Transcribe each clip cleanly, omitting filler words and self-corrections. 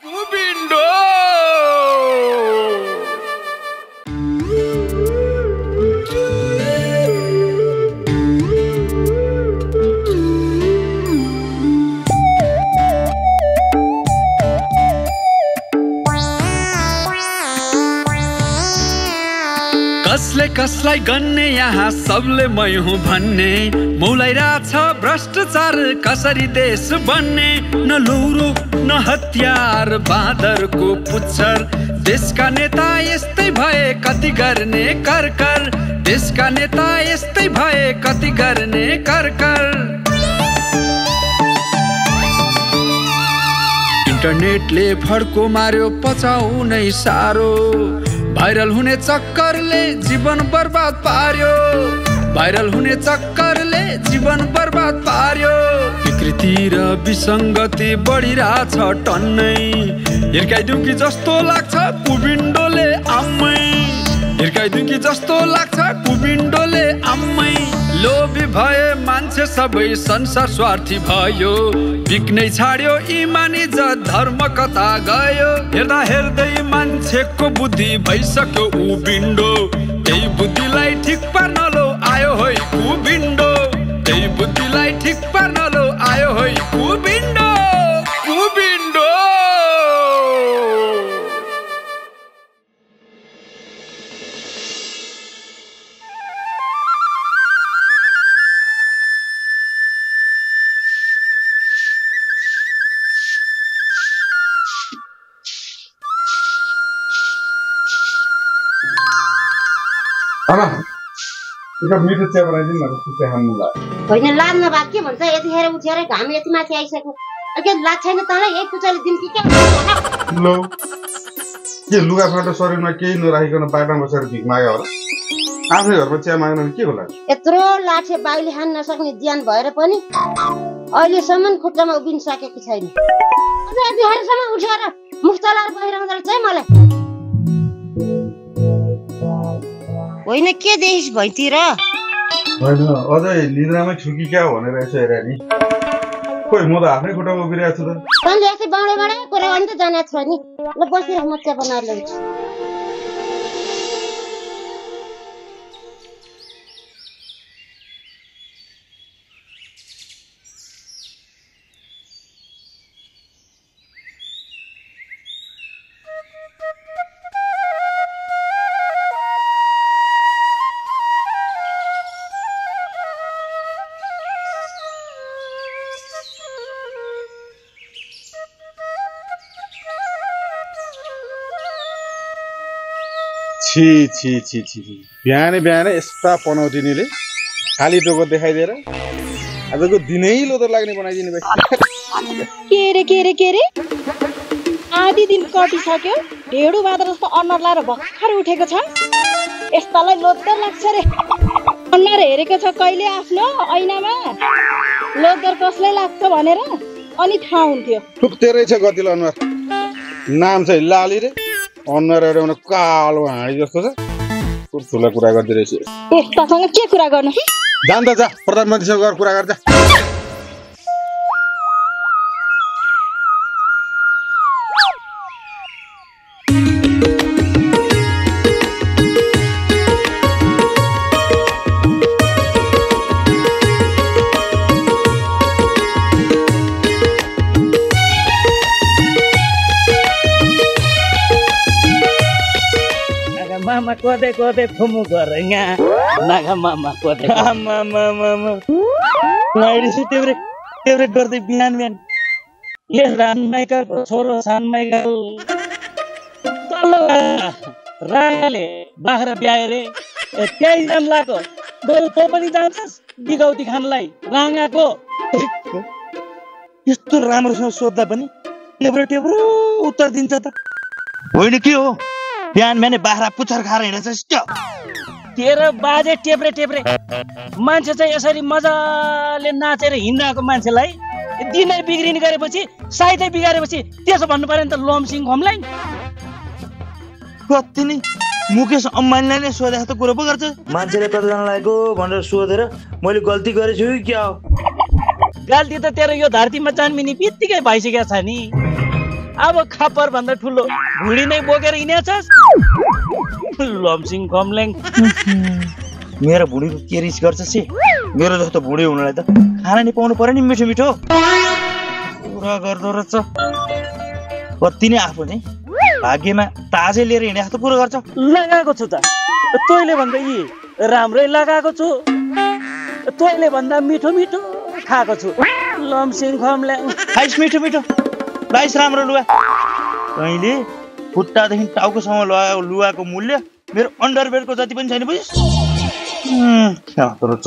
कुबिन्डो कसले कसलाई गन्ने यहाँ सबले मै हुँ भन्ने मौलाइरहेछ भ्रष्टाचार कसरी देश बन्ने न लौरो न हतियार बाँदरको पुच्छर देशका नेता यस्तै भए कति गर्ने कर कर देशका नेता यस्तै भए कति गर्ने कर कर इन्टरनेटले फड्को मार्यो पचाउ नै सारो भाइरल हुने चक्करले जीवन बर्बाद पार्यो भाइरल हुने चक्करले जीवन बर्बाद पार्यो विकृति र विसङ्गति बढिरहेछ टन्नै हिर्काइदिउ कि जस्तो लाग्छ कुबिन्डोले आम्मै हिर्काइदिउ कि जस्तो लाग्छ कुबिन्डोले आम्मै लोभी भए मान्छे सबै संसार स्वार्थी भयो बिक्नै छाड्यो इमान इज्जत धर्म कता गयो हेर्दा हेर्दै मान्छेको बुद्धि भइसक्यो उबिन्डो त्यही बुद्धिलाई ठिक पार्न लो आयो है कुबिन्डो त्यही बुद्धिलाई ठिक पार्न लो आयो है कुबिन्डो कुबिन्डो आमा एउटा मिठो चिया बनाइदिनु न चिया खानुलाई होइन लाज नभए के भन्छ यतिखेर उठेर घाम यति माथि आइसक्यो के लाज छैन तँलाई यही पुचाले दिन कि के लो के लुगा फाटो शरीरमा केही नराखिकन बाटोमा बसेर भिख माग्यो होला आफ्नै घरमा चिया माग्न के होला यत्रो लाठे बाइले खान नसक्ने ज्यान भएर पनि अहिलेसम्म खुट्टामा उभिन सकेको छैन अझ यतिखेरसम्म उठेर मुफ्तलार बहिराउँदा चाहिँ मलाई होइन के देश भइतिर होइन अझै निद्रामै छु कि क्या भनेर यसो हेरे नि खोइ म त आफ्नै खुट्टामा उभिरहेको छु त तैँले यस्तै बाँडे कुरा गर्नु त जानेको छ नि ल बसेर म चिया बनाएर ल्याउँछु छि छि छि छि बिहानै बिहानै यस्ता पनौटिनीले खाली टोको देखाइदिएर आजको दिनै लोदो लाग्ने बनाइदिने भाइ के रे आधी दिन कटिसक्यो ढेडु बाँदर जस्तो अनुहार लाएर भर्खर उठेको छ यस्तालाई लोदर लाग्छ रे अनुहार हेरेको छ कहिले आफ्नो ऐनामा लोदर कसलाई लाग्छ भनेर अनि थाहा हुन्थ्यो थुक्तेरै छ गतिलो अनुहार नाम चाहिँ लाली रे अनुहार एउटा कालो हाँडी जस्तो छ ठुला कुरा गर्दै रहेछ यस्तासँग के कुरा गर्नु जान त जा प्रधानमन्त्रीसँग गएर कुरा गर्दा Mama kode kamu gorengnya, naga mama kode. Mama. Lagi sih tebre kode bian. Ye ranai ka soro sanai ka. Talo rangale bahra biare. Kaya jam lago. Bel popani jantas digauti khanlai. Ranga ko. Itu ramroसँग सोध्दा पनि टेब्रो उत्तर दिन्छ त होइन के हो बिहान बिहानै बाख्रा पुच्छर खाएर हिँडेछ त्यो तेरो बाजे टेब्रे मान्छे चाहिँ यसरी मजाले नाचेर हिँड्नको मान्छेलाई दिनै बिग्रिने गरेपछि साइतै बिगारेपछि त्यसो भन्नु पर्यो नि त लोमसिङ घमलाई कति नि मुकेश अम्बानीलाई नै सोधेको त कुरो पो गर्छ मान्छेले कतिजना लागेको भनेर सोधेर मैले गल्ती गरेछु कि क्या हो गल्ती त तेरो यो धरतीमा जन्मिने बित्तिकै भइसकेको छ नि अब खप्पर भन्दा ठुलो भुडी नै बोकेर हिँडेछस् लमसिङ कमलेङ मेरो भुँडीको के रिस गर्छ सि मेरो जस्तो भुँडी हुनलाई त खाना नि पाउनु पर्यो नि मिठो मिठो पुरा गर्दो रहेछ कति नै आफू चाहिँ भाग्यमा ताजै लिएर हिँडे जस्तो पुरो गर्छ लगाएको छु त तैँले भन्दा यी राम्रै लगाएको छु तैँले भन्दा मिठो मिठो खाएको छु लमसिङ कमलेङ खाइस मिठो मिठो राइस राम्रो लुगा तैँले खुट्टादेखि टाउकोसम्म लगाएको लुगाको मूल्य मेरो अन्डरवेयरको जति पनि छैन बुझिस् रहेछ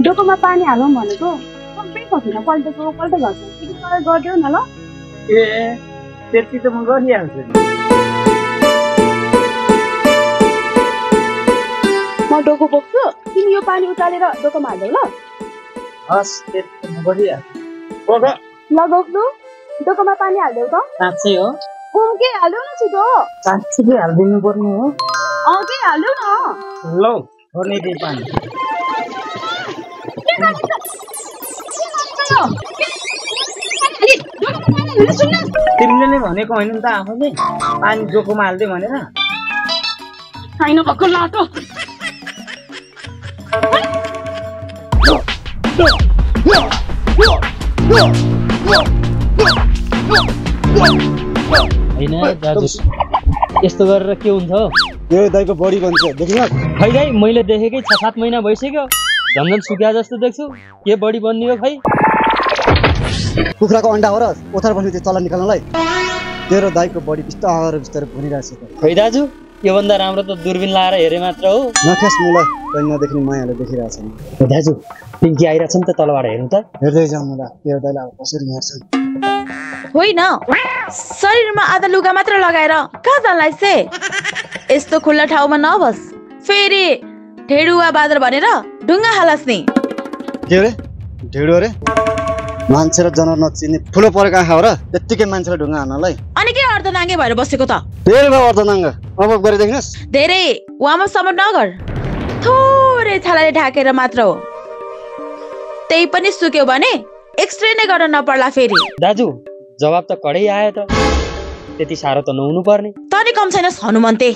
डोकोमा पानी हालौँ भनेको सबै सकिन पल्टेको पल्ट गर्छ गरिदेऊ न ल ए त्यति त म गरिहाल्छु म डोको बोक्छु तिमी यो पानी उतालेर डोकोमा हाल्देऊ ल हस् त्यति म गरिहाल्छु ल बोक्नु डोकोमा पानी हाल्देऊ त साँच्चै हो के हाल्देऊ न छिटो साँच्चै हालिदिनु पर्ने हो के हाल्देऊ न लौ छोड्ने दे पानी तिमीले नै भनेको होइन नि त आफूले पानी जोकोमा हाल्दै भनेर छैन भक्कु लाटो होइन दाजु यस्तो गरेर के हुन्छ हो यो दाइको बडी बन्छ देखिन खै दाइ मैले देखेकै 6-7 महिना भइसक्यो झन्झन सुक्या जस्तो देख्छु के बडी बन्ने हो खै कुखुराको अन्डा हो र ओथर बस्ने त्यो चलन निकाल्नलाई तेरो दाइको बडी बिस्तारै बिस्तारै बनिरहेछ खै दाजु यो भन्दा राम्रो त दूरबिन लाएर हेरे मात्र हो नखेस मलाई कहिले नदेख्ने मायाले देखिरहेछ नि दाजु पिङ्की आइरहेछ नि त तलबाट हेर्नु त हेर्दै जाउँ मलाई तेरो दाइले अब कसरी हेर्छ होइन शरीरमा आधा लुगा मात्र लगाएर कहाँ जानलाई से यस्तो खुल्ला ठाउँमा नबस फेरि ढेडुवा बादर भनेर ढुङ्गा हालस नि के रे ढेडु रे मान्छे र जनावर नचिन्ने ठुलो परेको आँखा हो र त्यत्तिकै मान्छेलाई ढुङ्गा हान्नलाई अनि के अर्धनाङ्गे भएर बसेको त फेरि भयो अर्धनाङ्गा अब गरिदेखिनस् धेरै वामसम्म नगर थोरै छालाले ढाकेर मात्र हो त्यही पनि सुक्यो भने एक्सरे नै गर्न नपर्ला फेरि दाजु जवाब त कडै आयो त त्यति साह्रो त नहुनु पर्ने तनी कम छैनस् हनुमन्ते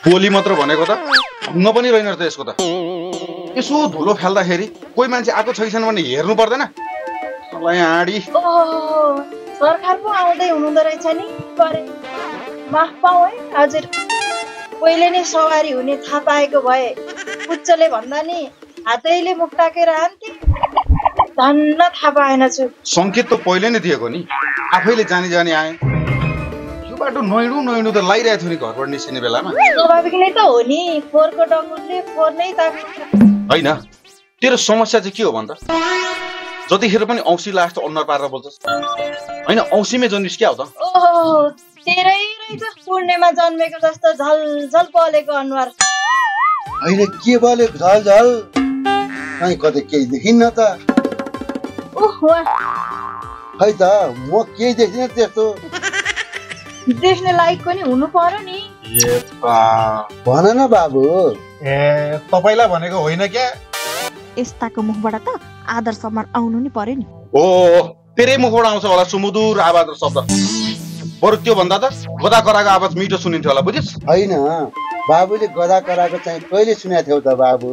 बोली मात्र भनेको त ढुङ्गा पनि रहेन त यसको त यसो धुलो फाल्दाखेरि कोही मान्छे आएको छैन भने हेर्नु पर्दैन आडी सरकार पो आउँदै हुनुहुँदो रहेछ नि गरे माफ पाऊ है हजुर पहिले नै सवारी हुने थाहा पाएको भए पुच्चले भन्दा नि हातैले मुख ताकेर आन्थे धन्न थाहा पाएन छु संकेत त पहिले नै दिएको नि आफैले जानी जानी आए यो बाटो नैडु नैडु त लागिरहेको थियो नि घरबाट निस्किने बेलामा स्वाभाविक नै त हो नि फोरको डङ्गुरले फोर नै ताक्छ हैन तेरो समस्या चाहिँ के हो भन्दा जतिखेर पनि औँसी लास्ट अनुहार पारेर बोल्छस् होइन औँसीमै जन्मिस्क्या हो त ओहो तेरै रहेछ पूर्णिमा जन्मेको जस्तो झलझल पलेको अनुहार होइन के बोले झलझल कहीँ कतै केही देखिन्न त ओहो खै त म केही देखिन त्यस्तो देख्ने लायक पनि हुनु पर्यो नि भन न बाबु ए तपाईलाई भनेको होइन क्या यस्ताको मुखबाट त आदर सम्मान आउनु नि पर्यो नि ओ तेरै मुखबाट आउँछ होला सुमधुर आवाज र शब्द बरु त्यो भन्दा त गदा कराको आवाज मिठो सुनिन्थ्यो होला बुझिस् होइन बाबुले गदा कराको चाहिँ कहिले सुनेको थियौ त बाबु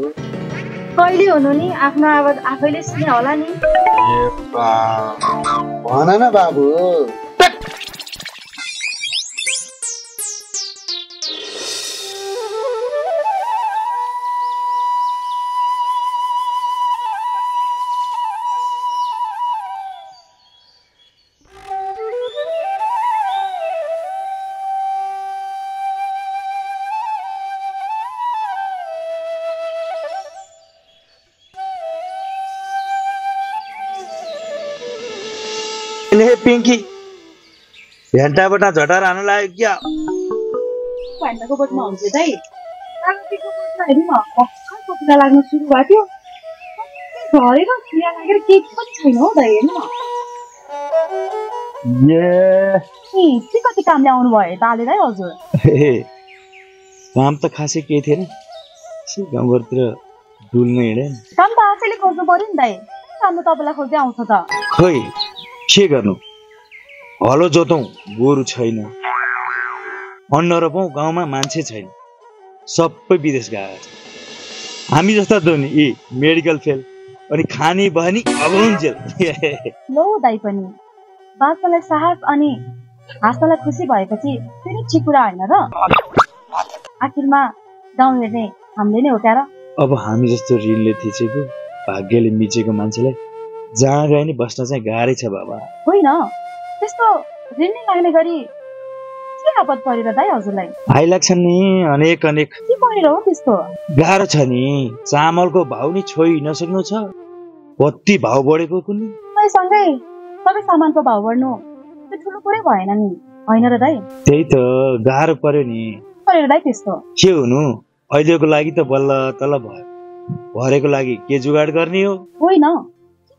कहिले हुनु नि आफ्नो आवाज आफैले सुने होला नि भन न बाबु पिङ्की भेन्टाबाट झटार हाल्नु लाग्यो क्या भन्दाको बोटमा हुन्छ दाइ रातिको बोटमा हेरि न भर्खर पत्ता लाग्न सुरु भएको थियो झरेर खिया लागेर केही पनि छैन हौ दाइ हेर्नु न के कति कामले आउनु भयो दाले दाइ हजुर काम त खासै केही थिएन गाउँघरतिर डुल्न हिँडे काम त आफैले खोज्नु पर्यो नि दाइ काम त तपाईँलाई खोज्दै आउँछ त खै के गर्नु हलो जोतौँ गोरु छैन अन्न रोपौँ गाउँमा मान्छे छैन सबै विदेश गएको छ हामी जस्ता त नि मेडिकल फेल अनि खाने बहनी अब हुन्जेल लो दाइ पनि बाँच्नलाई साहस अनि हाँस्नलाई खुसी भएपछि फेरि ठिक कुरा होइन र आखिरमा गाउँ हेर्ने हामीले नै हो क्या र अब हामी जस्तो ऋणले थिचेको भाग्यले मिचेको मान्छेलाई जहाँ गए नि बस्न चाहिँ गाह्रै छ बाबा होइन त्यस्तो ऋण नै लाग्ने गरी के आपत परेर दाइ हजुरलाई आइलाग्छन् नि अनेक अनेक के परेर हो त्यस्तो गाह्रो छ नि चामलको भाउ नि छोई नसक्नु छ कति भाउ बढेको कुनै सँगै सबै सामानको भाउ बढ्नु त्यो ठुलो कुरै भएन नि होइन र दाइ त्यही त गाह्रो पर्यो नि परेर दाइ त्यस्तो के हुनु अहिलेको लागि त बल्ल तल भयो भरेको लागि के जुगाड गर्ने हो होइन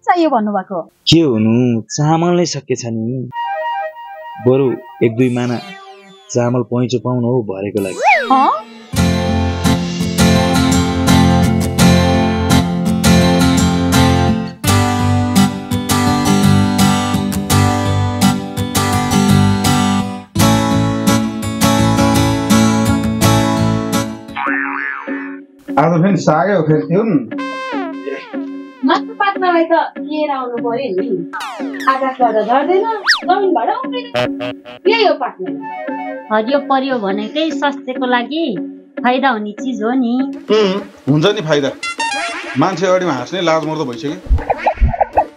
चाहियो भन्नुभएको के हुनु चामल नै सकेछ नि बरु एक दुई माना चामल पैँचो पाउनु हो भरेको लागि आज फेरि सागै हो फेरि त्यो मात्र पाक्नलाई त लिएर आउनु पर्यो नि आकाशबाट झर्दैन जमिनबाट उम्रिँदैन यही हो पाक्न हरियो परियो भनेकै स्वास्थ्यको लागि फाइदा हुने चिज हो नि हुन्छ नि फाइदा मान्छे अगाडिमा हाँस्ने लाज मर्दो भइसक्यो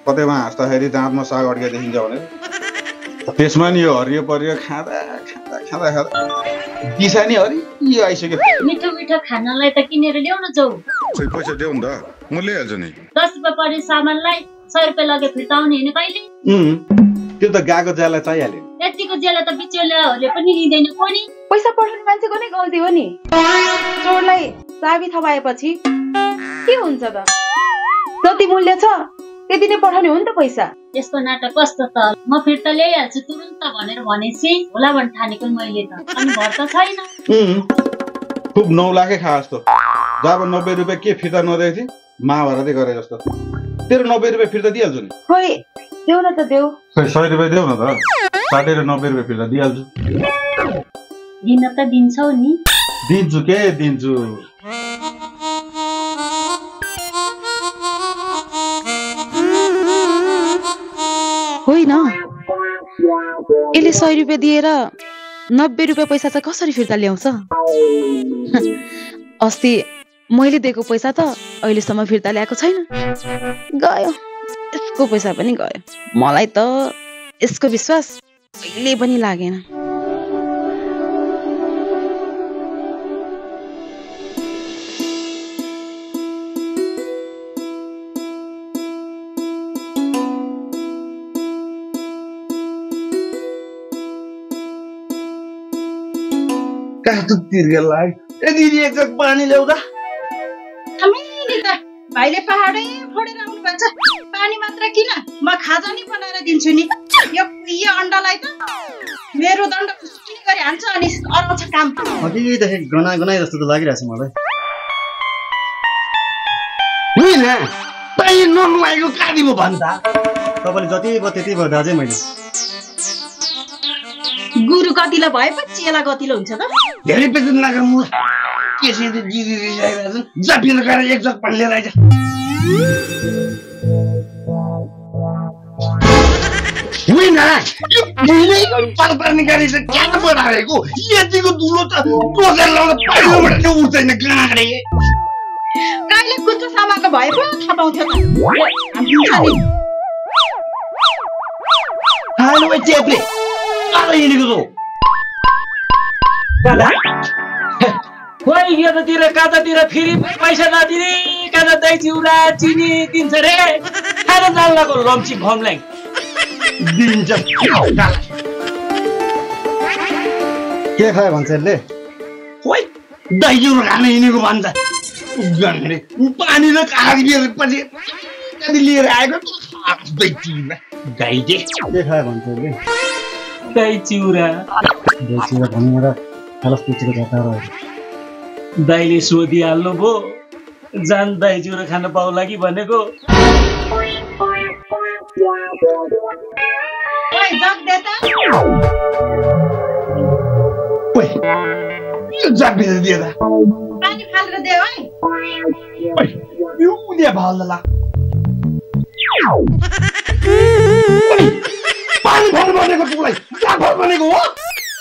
कतैमा हाँस्दाखेरि दाँतमा साग अड्किया देखिन्छ भने त्यसमा नि यो हरियो परियो खाँदा खाँदा खाँदा खाँदा दिशा नि हरियो आइसक्यो मिठो मिठो खानालाई त किनेर ल्याउन जाऊ खोइ पैसा देऊ नि त म ल्याइहाल्छु नि 10 रुपियाँ पर्ने सामानलाई 100 रुपियाँ लगे फिर्ता आउने होइन कहिले त्यो त गाको ज्याला चाहिहाल्यो यतिको ज्याला त बिचौलियाहरूले पनि लिँदैन कोनी पैसा पठाउने मान्छेको नै गल्ती हो नि चोरलाई चाबी थमाएपछि के हुन्छ त जति मूल्य छ त्यति नै पठाउने हो नि त पैसा यसको नाटक कस्तो त म फिर्ता ल्याइहाल्छु तुरुन्त भनेर भनेपछि होला भन् ठानेको मैले त अनि भर त छैन खुब 9 लाखै खा जस्तो जब 90 रुपियाँ के फिर्ता नदिएपछि महाभारतै गरे जस्तो तेरो 90 रुपियाँ फिर्ता दिइहाल्छु नि खोइ देऊ न त देऊ खै 100 रुपियाँ देऊ न त काटेर 90 रुपियाँ फिर्ता दिइहाल्छु दिन त दिन्छौ नि दिन्छु के दिन्छु होइन यसले 100 रुपियाँ दिएर 90 रुपियाँ पैसा चाहिँ कसरी फिर्ता ल्याउँछ अस्ति मैले दिएको पैसा त अहिलेसम्म फिर्ता ल्याएको छैन गयो यसको पैसा पनि गयो मलाई त यसको विश्वास कहिले पनि लागेन कस्तो तिर्के लाग्यो ए दिदी एक जग पानी ल्याउ त नि त भाइले पहाडै फोडेर आउनु भन्छ पानी मात्र किन म खाजा नि बनाएर दिन्छु नि यो अन्डालाई त मेरो दण्ड खुसी गरी हान्छ अनि अराउँछ काम अघिदेखि गनाइ जस्तो त लागिरहेछ मलाई होइन तै ननुहाएको काटिमो भन्छ तपाईँले जति भयो त्यति भयो दाजु मैले गुरु गतिलो भएपछि चेला गतिलो हुन्छ त धेरै पेजन लाग्यो म केसी दिदी रिसाइरहेछ जपिन गएर एक जग पानी लिएर आइज होइन यो बुढै परपर्ने गाडी चाहिँ क्या बनाएको यतिको दुलो त बोकेर लाउँदा पहिलोबाट नै उठ्दैन गाडी गाईले कुच्चो सामाको भए पो थाहा पाउँथ्यो त हाल्नु भाइ चेपले कता हिँडेको त खोइ यतातिर कतातिर फेरि पैसा नदिने कता दही चिउरा चिनी दिन्छ रे खाना जाल्लाको लम्ची भम्ल्याङ दिन्छ के खायो भन्छ यसले खोइ दही चिउरा खान हिँडेको भन्छ गन्ने पानी र कागज पछि कति लिएर आएको दही चिउरा गाईले के खायो भन्छ यसले दही चिउरा भनेर खलस पुचेको घटा रह्यो दाइले सोधिहाल्नु भो जान दही चिउरा खान पाउला कि भनेको यो जग भेज दिए त पानी फालेर दे है यो मुनिया भाल्दला पानी फाल भनेको तुलाई जग फाल भनेको हो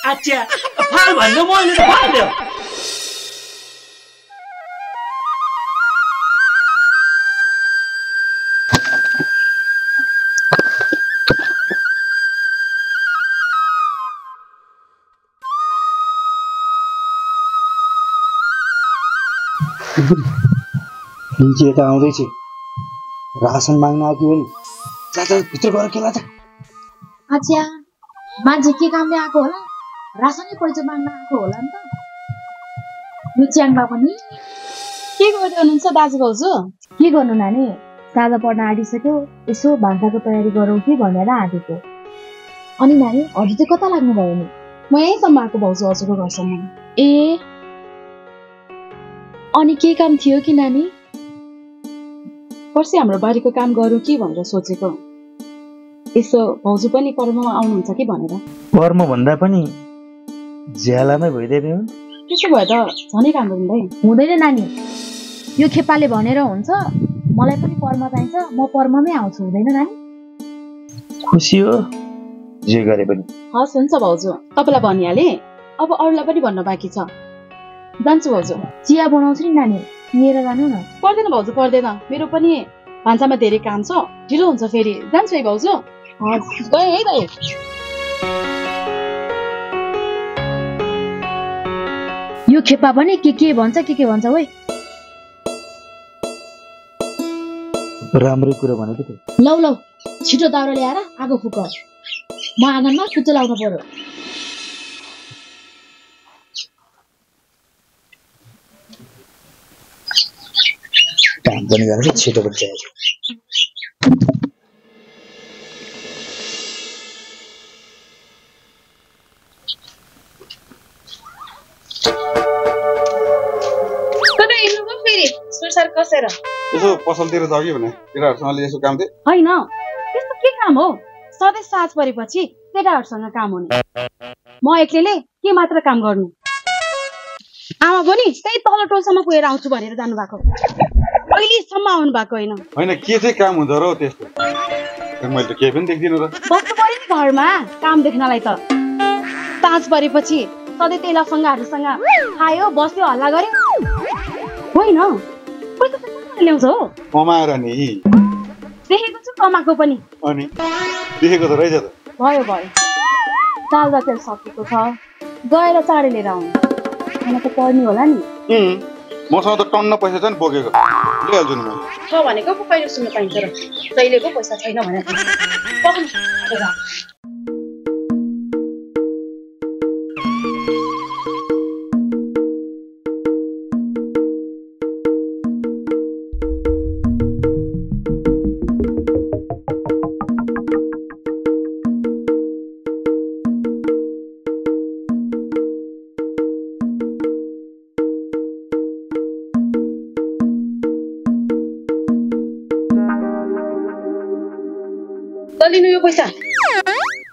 अच्छा फाल भन्नु मैले त फाल्यो निचे यता आउँदैछ रासन माग्न आएको हो नि चाचा भित्र गएर के लाग्छ अच्छा मान्छे के कामले आएको होला रासनै पैसा माग्न आएको होला नि त यो च्याङबा पनि के गर्दै हुनुहुन्छ दाजु भाउजू के गर्नु नानी साँझ पर्न आँटिसक्यो यसो भान्साको तयारी गरौँ कि भनेर आँटेको अनि नानी हजुर चाहिँ कता लाग्नु भयो नि म यहीँसम्म आएको भाउजू हजुरको घरसम्म ए अनि के काम थियो कि नानी पर्सि हाम्रो बारीको काम गरौँ कि भनेर सोचेको यसो भाउजू पनि पर्वमा आउनुहुन्छ कि भनेर पर्म भन्दा पनि ज्यालामै भइदिए त्यसो भए त झनै राम्रो हुँदैन नानी यो खेपाले भनेर हुन्छ मलाई पनि पर्म चाहिन्छ म पर्ममै आउँछु हुँदैन नानी खुसी हो जे गरे पनि हस् हुन्छ भाउजू तपाईँलाई भनिहाले अब अरूलाई पनि भन्न बाँकी छ जान्छु भाउजू चिया बनाउँछु नि नानी लिएर जानु न पर्दैन भाउजू पर्दैन मेरो पनि भान्सामा धेरै काम छ ढिलो हुन्छ फेरि जान्छु है भाउजू गएँ है दाइ यो खेपा पनि के भन्छ के भन्छ ओइ राम्रै कुरा भनेको त लौ छिटो दाउरा ल्याएर आगो फुक म आँगनमा कुचो लाउनु पर्यो काम पनि गरेर छिटो पनि चाहिन्छ कसेर यसो पसलतिर छ कि भने केटाहरूसँग यसो काम थिए होइन यस्तो के काम हो सधैँ साँझ परेपछि केटाहरूसँग काम हुने म एक्लैले के मात्र काम गर्नु आमा पनि त्यही तल टोलसम्म पुगेर आउँछु भनेर जानु भएको अहिलेसम्म आउनु भएको होइन होइन के चाहिँ काम हुँदो र त्यस्तो मैले त केही पनि देख्दिनँ र बस्नु पर्यो नि घरमा काम देख्नलाई त साँझ परेपछि सधैँ तेलासँगहरूसँग खायो बस्यो हल्ला गर्यो होइन पैसा त कहाँबाट ल्याउँछ हो कमाएर नि देखेको छु कमाएको पनि अनि देखेको त रहेछ त भयो चाल्दा तेल सकेको छ गएर चाँडै लिएर आउनु खाना त पर्ने होला नि मसँग त टन्न पैसा छ नि बोकेको ल्याइहाल्छु नि मैले छ भनेको पो कहिले सुन्नु पाइन्छ र जहिलेको पैसा छैन भने लिनु यो पैसा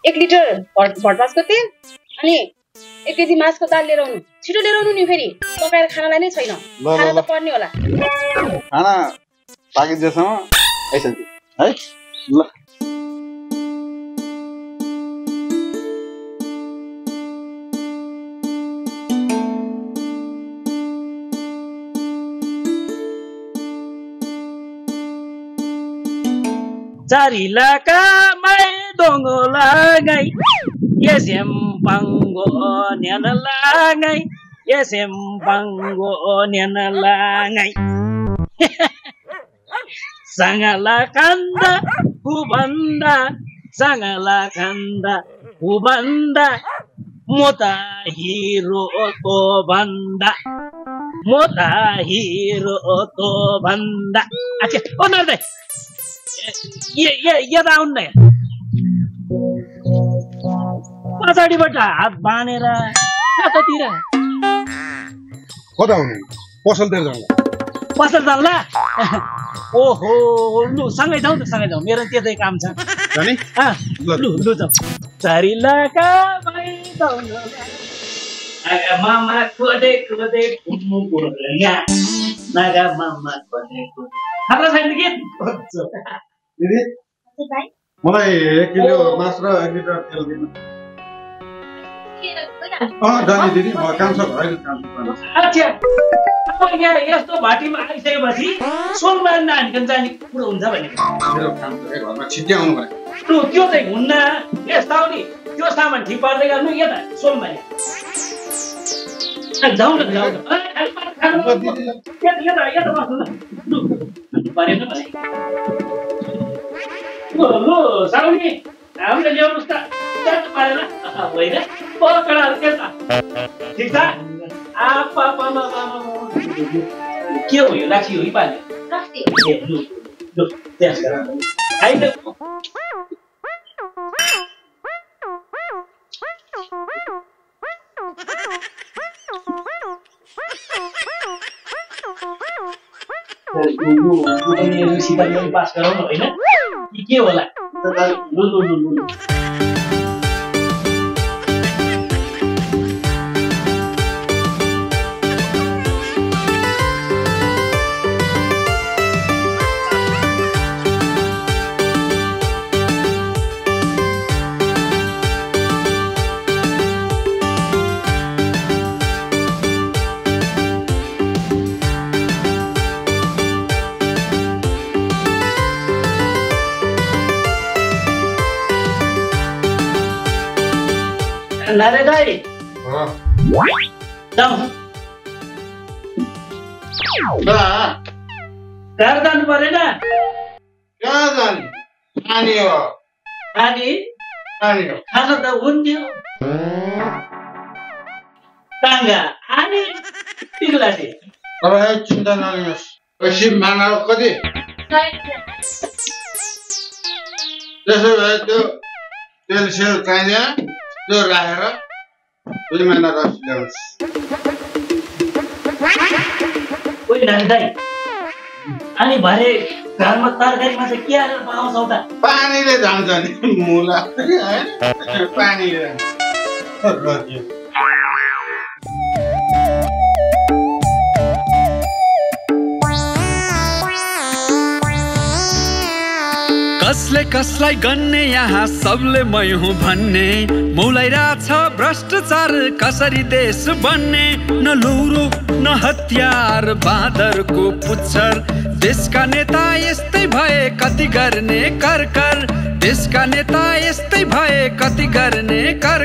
1 लिटर भटमासको तेल अनि 1 केजी मासको दाल लिएर आउनु छिटो लिएर आउनु नि फेरि पकाएर खानालाई नै छैन खाना त पर्ने होला खाना पाकिन्जेसम्म आइसक्यो है ल Carilaka mai dongo lagai yesem pango nyana lagai yesem pango nyana lagai sangala kanda kubanda mota hero to banda acha onar dai ये आउनु न पछाडिबाट हात बाँधेर कतातिर कता हुनु पसल जाउँला ओहो लु सँगै जाउँ मेरो त्यतै काम छ जाने लु जाउँ चारिलाका नागा मामा खोदे घुम्नु पर्यो नागा मामा खोदे हाम्रो छैन के दिदी मलाई 1 किलो मास र 1 लिटर तेल दिनु जाने दिदी म काम छ हैन काम अच्छा अब यहाँ यस्तो भाटीमा आइसकेपछि सोमबार नानीकन जाने कुरा हुन्छ भने मेरो काम छ घरमा छिट्टै आउनु पर्यो लु त्यो चाहिँ हुन्न यस्तो हो नि त्यो सामान ठिक पार्दै गर्नु यता सोमबार जाऊ न यता बस्नु न लु परेन भने लु साउनी हामीले ल्याउनुस् त चट पारेर होइन पकडाहरू के छ ठिक छ के हो यो राखी हो पाले लु त्यस होइन पास गराउनु होइन के होला लु नारे दाई जाऊ घर जानु परेन कहाँ जाने खाने हो खाना त हुन्थ्यो टाङ्गा आने पिग्ला थिए तपाईँ चिन्ता नलिनुहोस् पैसा माना कति त्यसो भए त्यो तेल सेल चाहिँदैन त्यो राखेर 2 महिना रस ल्याउनुहोस् ओइ नानी दाई अनि भरे घरमा तरकारीमा चाहिँ के हालेर पकाउँछौ त पानीले जान्छ नि मुला हैन पानीले कसलाई गन्ने यहाँ सबले मै हुँ भन्ने मौलाइरहेछ भ्रष्टाचार कसरी देश बन्ने न लौरो न हतियार बाँदरको पुच्छर देशका नेता यस्तै भए कति गर्ने कर देशका नेता यस्तै भए कति गर्ने कर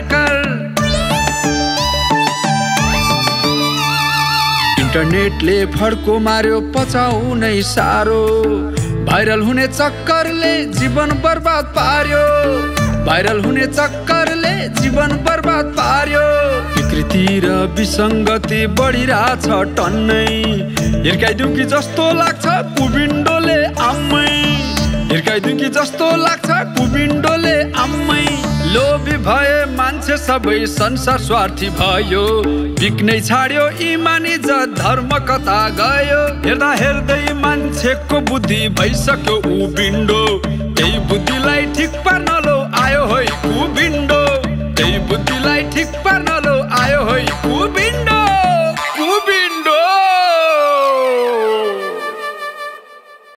इन्टरनेटले फड्को मार्यो पचाउनै सारो भाइरल हुने चक्करले जीवन बर्बाद पार्यो विकृति र विसङ्गति बढिरहेछ टन्नै हिर्काइदिउ कि जस्तो लाग्छ कुबिन्डोले आम्मै लोभी भए मान्छे सबै संसार स्वार्थी भयो बिक्नै छाड्यो इमान इज्जत धर्म कता गयो हेर्दा हेर्दै मान्छेको बुद्धि भइसक्यो उबिन्डो त्यही बुद्धिलाई ठिक